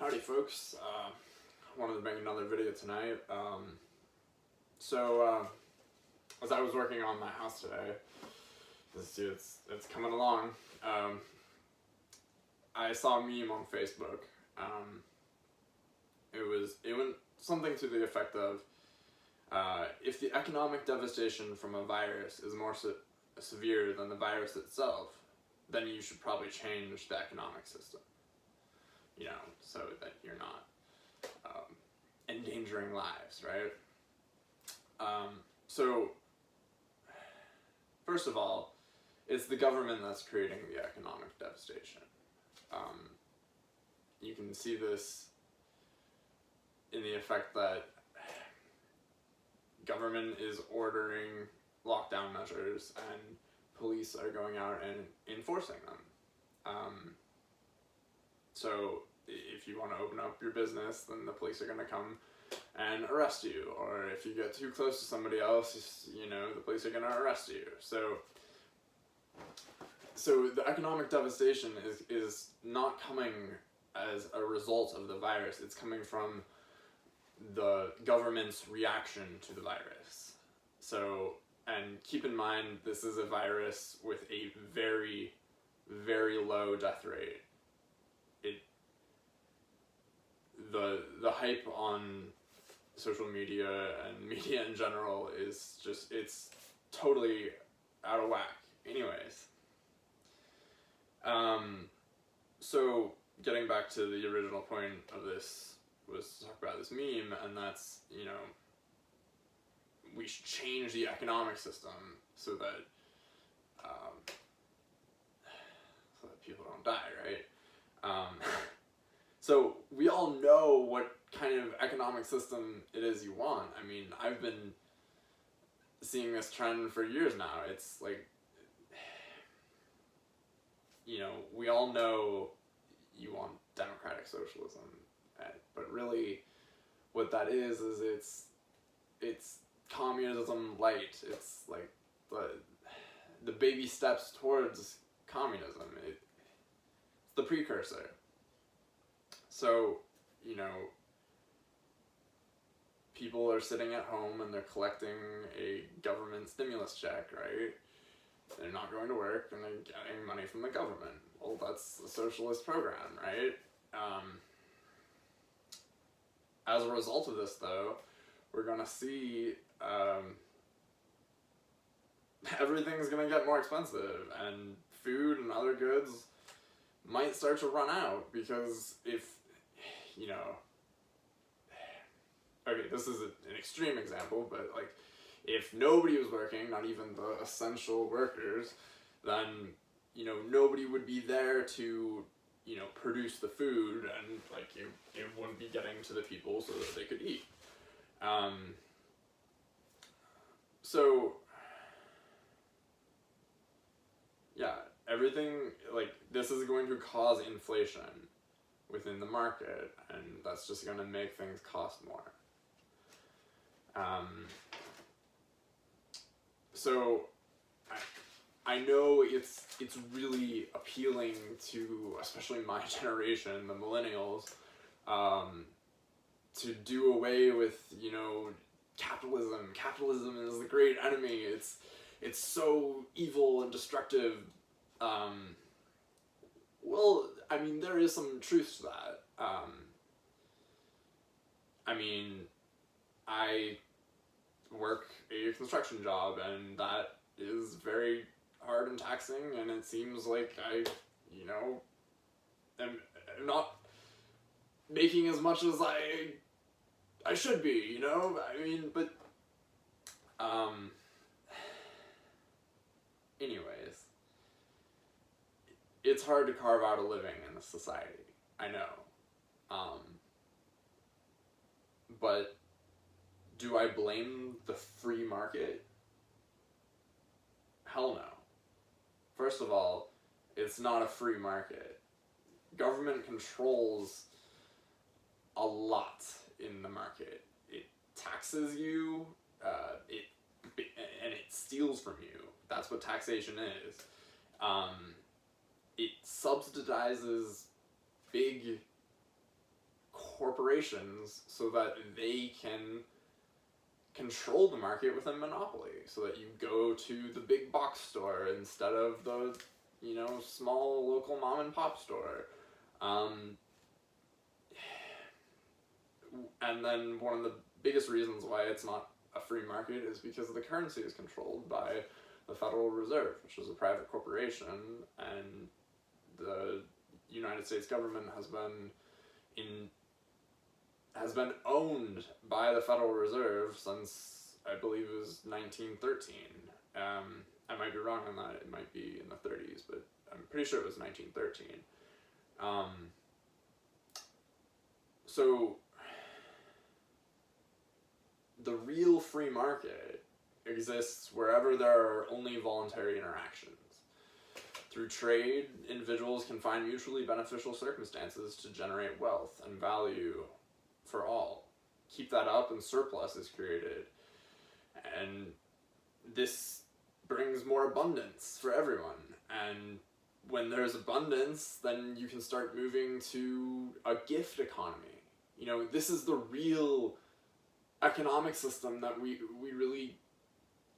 Howdy folks, wanted to make another video tonight. As I was working on my house today, it's coming along, I saw a meme on Facebook. It went something to the effect of, if the economic devastation from a virus is more severe than the virus itself, then you should probably change the economic system. You know, so that you're not endangering lives, right? So, first of all, it's the government that's creating the economic devastation. You can see this in the effect that government is ordering lockdown measures and police are going out and enforcing them. So if you want to open up your business, then the police are going to come and arrest you. Or if you get too close to somebody else, you know, the police are going to arrest you. So the economic devastation is not coming as a result of the virus. It's coming from the government's reaction to the virus. So, and keep in mind, this is a virus with a very, very low death rate. The hype on social media and media in general is just, it's totally out of whack. Anyways. So getting back to the original point of this was to talk about this meme, and that's, you know, we should change the economic system so that people don't die, right? So we all know what kind of economic system it is you want. I mean, I've been seeing this trend for years now. It's like, you know, we all know you want democratic socialism, but really what that is it's communism light. It's like the baby steps towards communism. It's the precursor. So, you know, people are sitting at home and they're collecting a government stimulus check, right? They're not going to work and they're getting money from the government. Well, that's a socialist program, right? As a result of this, though, we're going to see everything's going to get more expensive, and food and other goods might start to run out, because if, you know, okay, this is an extreme example, but like, if nobody was working, not even the essential workers, then, you know, nobody would be there to, you know, produce the food, and like it wouldn't be getting to the people so that they could eat. So yeah, everything, like, this is going to cause inflation within the market, and that's just going to make things cost more. So I know it's really appealing to, especially my generation, the millennials, to do away with, you know, capitalism. Capitalism is the great enemy. It's so evil and destructive. Well, I mean, there is some truth to that. I mean, I work a construction job, and that is very hard and taxing, and it seems like I, you know, am not making as much as I should be, you know? I mean, but, anyways, it's hard to carve out a living in this society, I know, but do I blame the free market? Hell no. First of all, it's not a free market. Government controls a lot in the market. It taxes you, and it steals from you. That's what taxation is. It subsidizes big corporations so that they can control the market with a monopoly, so that you go to the big box store instead of the, small local mom and pop store. And then one of the biggest reasons why it's not a free market is because the currency is controlled by the Federal Reserve, which is a private corporation, and the United States government has been owned by the Federal Reserve since, I believe it was 1913. I might be wrong on that, it might be in the 30s, but I'm pretty sure it was 1913. So the real free market exists wherever there are only voluntary interactions. Through trade, individuals can find mutually beneficial circumstances to generate wealth and value for all. Keep that up and surplus is created. And this brings more abundance for everyone. And when there's abundance, then you can start moving to a gift economy. This is the real economic system that we really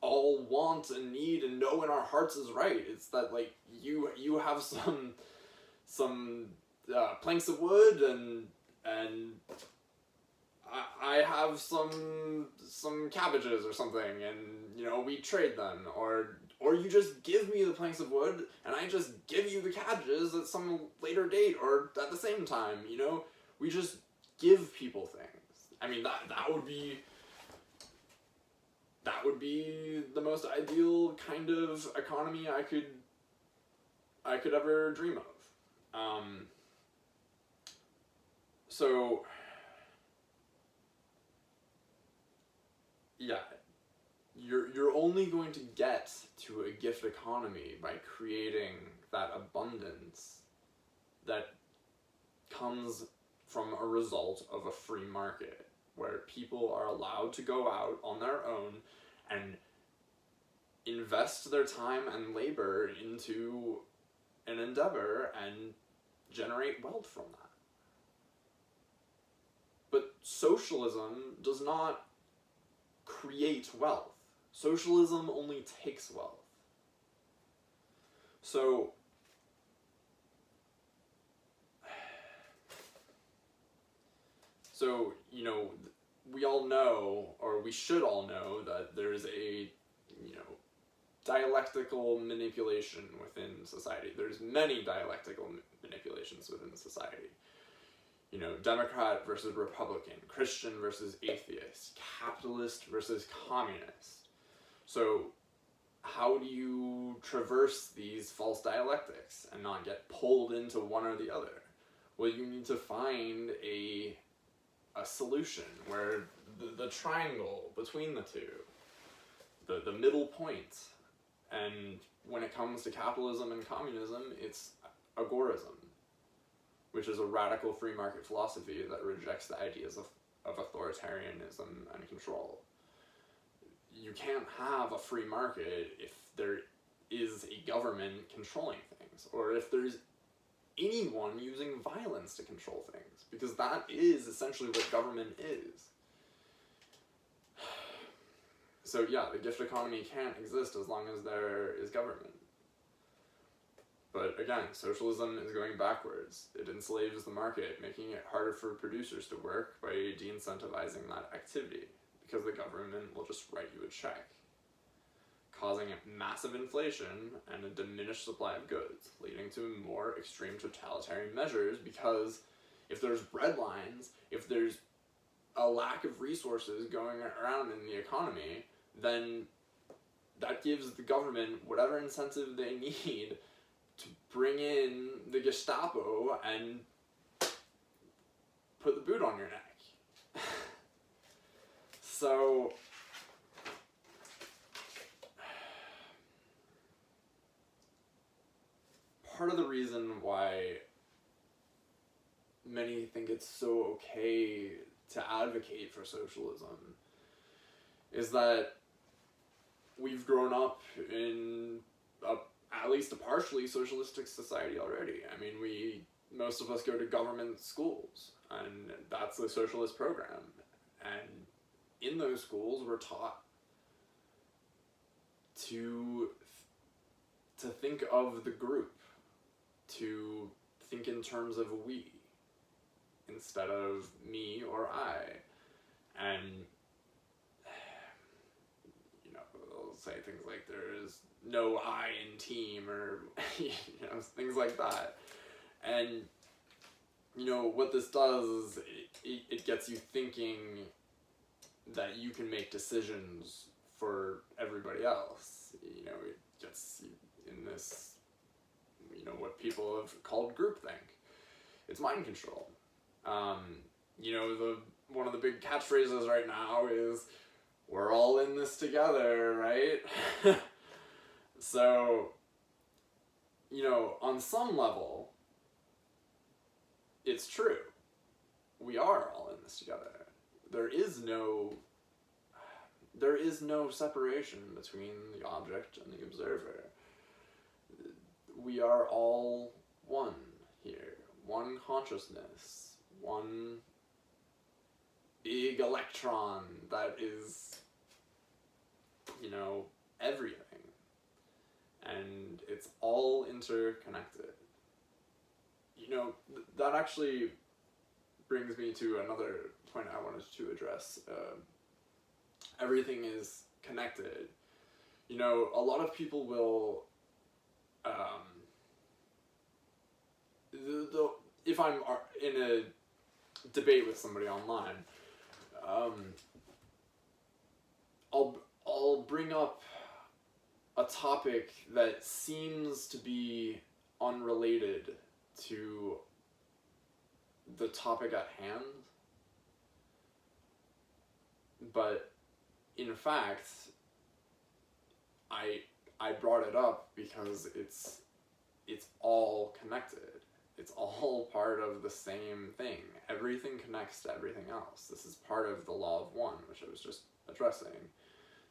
all want and need and know in our hearts is right. It's that, like, you have some planks of wood and I have some cabbages or something, and we trade them, or you just give me the planks of wood and I just give you the cabbages at some later date or at the same time. We just give people things. I mean, that would be the most ideal kind of economy I could ever dream of. So yeah, you're only going to get to a gift economy by creating that abundance that comes from a result of a free market, where people are allowed to go out on their own and invest their time and labor into an endeavor and generate wealth from that. But socialism does not create wealth. Socialism only takes wealth. So we all know, or we should all know, that there's a, dialectical manipulation within society. There's many dialectical manipulations within society. Democrat versus Republican, Christian versus atheist, capitalist versus communist. So how do you traverse these false dialectics and not get pulled into one or the other? Well, you need to find a solution where the triangle between the two, the middle point. And when it comes to capitalism and communism, it's agorism, which is a radical free market philosophy that rejects the ideas of authoritarianism and control. You can't have a free market if there is a government controlling things, or if there's anyone using violence to control things, because that is essentially what government is. So yeah, the gift economy can't exist as long as there is government. But again, socialism is going backwards. It enslaves the market, making it harder for producers to work by de-incentivizing that activity, because the government will just write you a check, causing massive inflation and a diminished supply of goods, leading to more extreme totalitarian measures, because if there's breadlines, if there's a lack of resources going around in the economy, then that gives the government whatever incentive they need to bring in the Gestapo and put the boot on your neck. So part of the reason why many think it's so okay to advocate for socialism is that we've grown up in at least a partially socialistic society already. I mean, most of us go to government schools. and that's the socialist program. And in those schools, we're taught to think of the group, to think in terms of we instead of me or I. And they'll say things like there is no I in team, or things like that. And what this does is it gets you thinking that you can make decisions for everybody else. It gets you in this, what people have called groupthink. It's mind control. One of the big catchphrases right now is, we're all in this together, right? So, on some level, it's true. We are all in this together. There is no separation between the object and the observer. We are all one here. One consciousness. One big electron that is, everything. And it's all interconnected. That actually brings me to another point I wanted to address. Everything is connected. A lot of people will, if I'm in a debate with somebody online, I'll bring up a topic that seems to be unrelated to the topic at hand, but in fact, I brought it up because it's all connected. It's all part of the same thing. Everything connects to everything else. This is part of the law of one, which I was just addressing.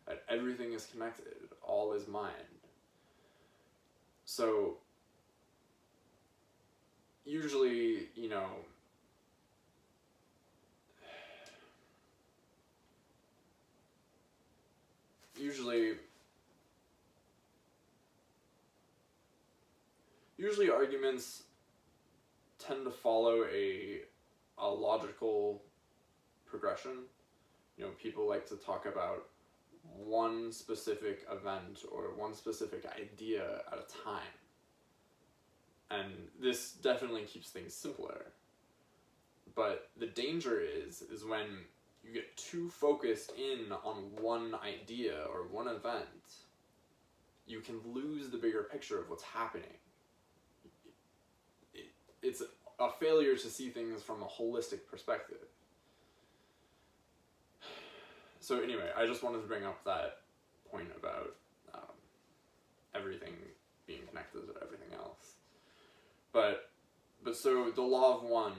That everything is connected. All is mind. So, usually, usually arguments tend to follow a logical progression. People like to talk about one specific event or one specific idea at a time. And this definitely keeps things simpler. But the danger is when you get too focused in on one idea or one event, you can lose the bigger picture of what's happening. It's a failure to see things from a holistic perspective. So anyway, I just wanted to bring up that point about everything being connected to everything else. But so the law of one,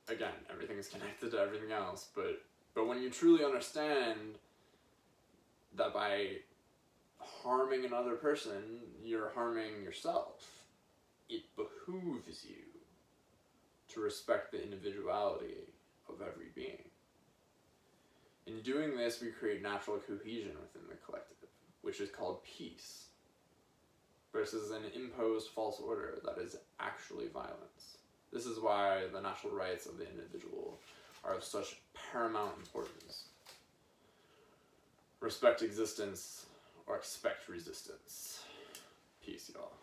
again, everything is connected to everything else, but when you truly understand that by harming another person, you're harming yourself, it behooves you to respect the individuality of every being. In doing this, we create natural cohesion within the collective, which is called peace, versus an imposed false order that is actually violence. This is why the natural rights of the individual are of such paramount importance. Respect existence or expect resistance. Peace, y'all.